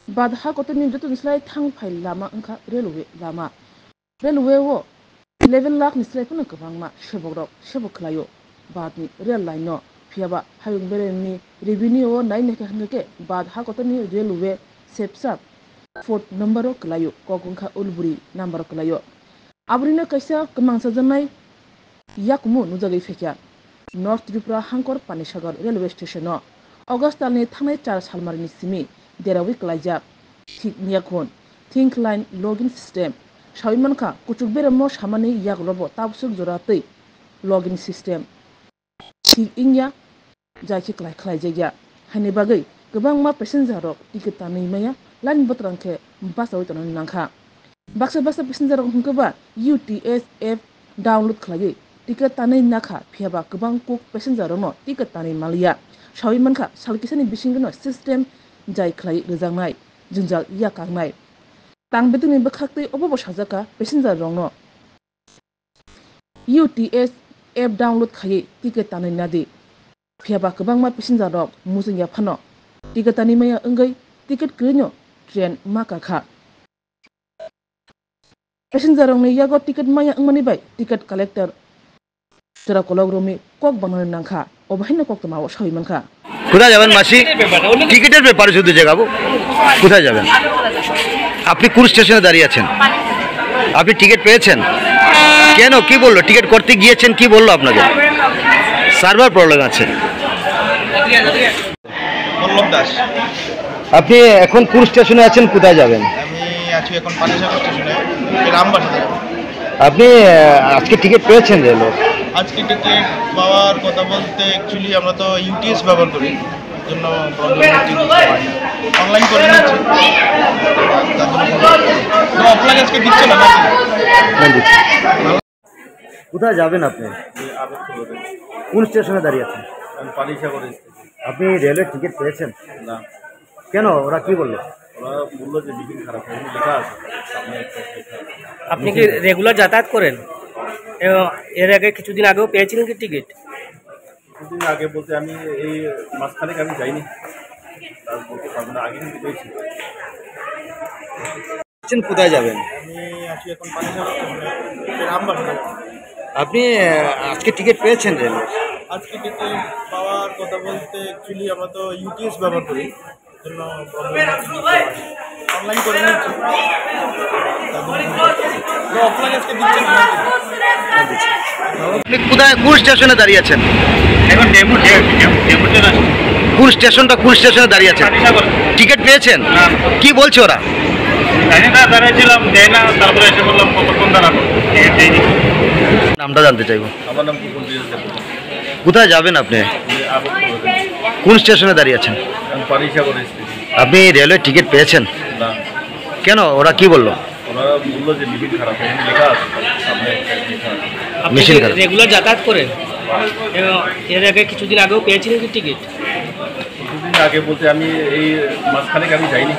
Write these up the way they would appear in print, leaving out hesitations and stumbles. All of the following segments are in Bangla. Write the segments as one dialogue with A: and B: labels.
A: बाद हा कतनि जतो निस्लाय थांग फाइल लामा अंखा रेलवे लामा रेलवे वो 11 लाख निस्लाय फनो गोबांमा सेबogrok सेबक खलायो बादनि रेल लाइन फियाबा हायुं बेरेनि रेभिनिउ नायने के हनके बाद हा कतनि रेलवे सेपसा फोर्थ नंबर कलायो कगंखा उलबुरी नंबर कलायो आबरिनो कैसा कमांसा जनाय याकुमु नुजागै फेक्या नॉर्थ त्रिपुरा हांकर पानीसागर रेलवे स्टेशन अगस्त दालनि थांनाय 4 सालमारिनि सिमी देरावि कलाइजाक थिक नियाखन थिंक लाइन लॉगिन सिस्टम साविमानखा कुचुक बेरामो सामानि यागलबो ताबसुक जरातै लॉगिन सिस्टम थिक इंया जायखि क्लाइ खालाइजाया हानि बागै गोबां मा पैसेंजार टिकेट तानैमाया लाइन बत्रंखे बासाव तनन नांखा बाक्सा पैसेंजार हंकबा UTS एप डाउनलोड खालायै टिकेट तानै नाखा फियाबा गोबां कुक पैसेंजार नो टिकेट तानै मालिया साविमानखा सालकिसानि बिसिंगनो सिस्टम जाय खालाय रोजांनाय जुंजाल याकांनाय तांबेतनि बखाक्तै अबब साजाका पैसेंजार रंनो UTS एप डाउनलोड खायै टिकेट तानै नादि फियाबा गोबां मा पैसेंजार रक मुजों याफानो टिकेट तानै माया अंगै टिकेट गैनो ट्रेन माकाखा पैसेंजार रंनि यागो टिकेट माया अंगमानि बाय टिकेट कलेक्टर जरा कलग रमी कक बांगन नांखा अबहायनो कक तमाव साविमानखा
B: কোথায় যাবেন মাসি টিকিটের ব্যাপারে শুধু জায়গাবো কোথায় যাবেন আপনি কোন স্টেশনে দাঁড়িয়ে আছেন আপনি টিকিট পেয়েছেন কেন কি বললো টিকিট করতে গিয়েছেন কি বললো আপনাকে সার্ভার প্রবলেম আছে
C: পল্লব দাস
B: আপনি এখন কোন স্টেশনে আছেন কোথায় যাবেন
C: আমি আছি এখন পানিসাগর স্টেশনে রামবাসা থেকে
B: আপনি আজকে টিকিট পেয়েছেন রেলো
C: আজকে টিকিট পাওয়ার কথা বলতে অ্যাকচুয়ালি আমরা তো UTS ব্যবহার করি জন্য প্রবলেম হচ্ছে অনলাইন করে নিচ্ছি অফলাইন আজকে দিচ্ছে না
B: কোথায় যাবেন আপনি কোন স্টেশনে দাঁড়িয়ে আছেন
C: পানিসাগর
B: আপনি রেলের টিকিট পেয়েছেন
C: না
B: কেন ওরা কি বললো
C: ওরা বললো যে টিকিট খারাপ লেখা আছে
D: আপনি কি রেগুলার যাতায়াত করেন এর আগে কিছুদিন আগেও পেয়েছিলেন কি টিকিট
C: কিছুদিন আগে বলতে আমি এই মাসখানেক আমি যাইনি তার বলতে পারবো না আগে কিন্তু পেয়েছি
B: কোথায় যাবেন
C: আমি আছি এখন পানিসাগর রামবাসা
B: আপনি আজকে টিকিট পেয়েছেন রেলের
C: আজকে টিকিট পাওয়ার কথা বলতে অ্যাকচুয়ালি আমরা তো UTS ব্যবহার করি জন্য প্রবলেম অনলাইন করে নিচ্ছি অফলাইন আজকে দিচ্ছে না
B: আপনি কোথায় কোন স্টেশনে দাঁড়িয়ে আছেন
C: এখন
B: কোন স্টেশনে দাঁড়িয়ে আছেন টিকিট পেয়েছেন কি বলছে ওরা
C: দাঁড়িয়েছিলাম দেয় না তারপরে এসে বললাম কতক্ষণ দাঁড়াবো
B: নামটা জানতে চাইবো
C: আমার নাম কি
B: কোথায় যাবেন আপনি কোন স্টেশনে দাঁড়িয়ে আছেন
C: পানিসাগর
B: আপনি রেলওয়ে টিকিট পেয়েছেন
C: না
B: কেন ওরা কি বললো
C: ওরা বললো যে টিকিট খারাপ লেখা আছে
D: আপনি রেগুলার যাতায়াত করেন এর আগে কিছুদিন আগেও পেয়েছিলেন কি টিকিট
C: কিছুদিন আগে বলতে আমি এই মাসখানেক আমি যাইনি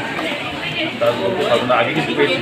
C: তার বলতে পারবো না আগে কিন্তু পেয়েছি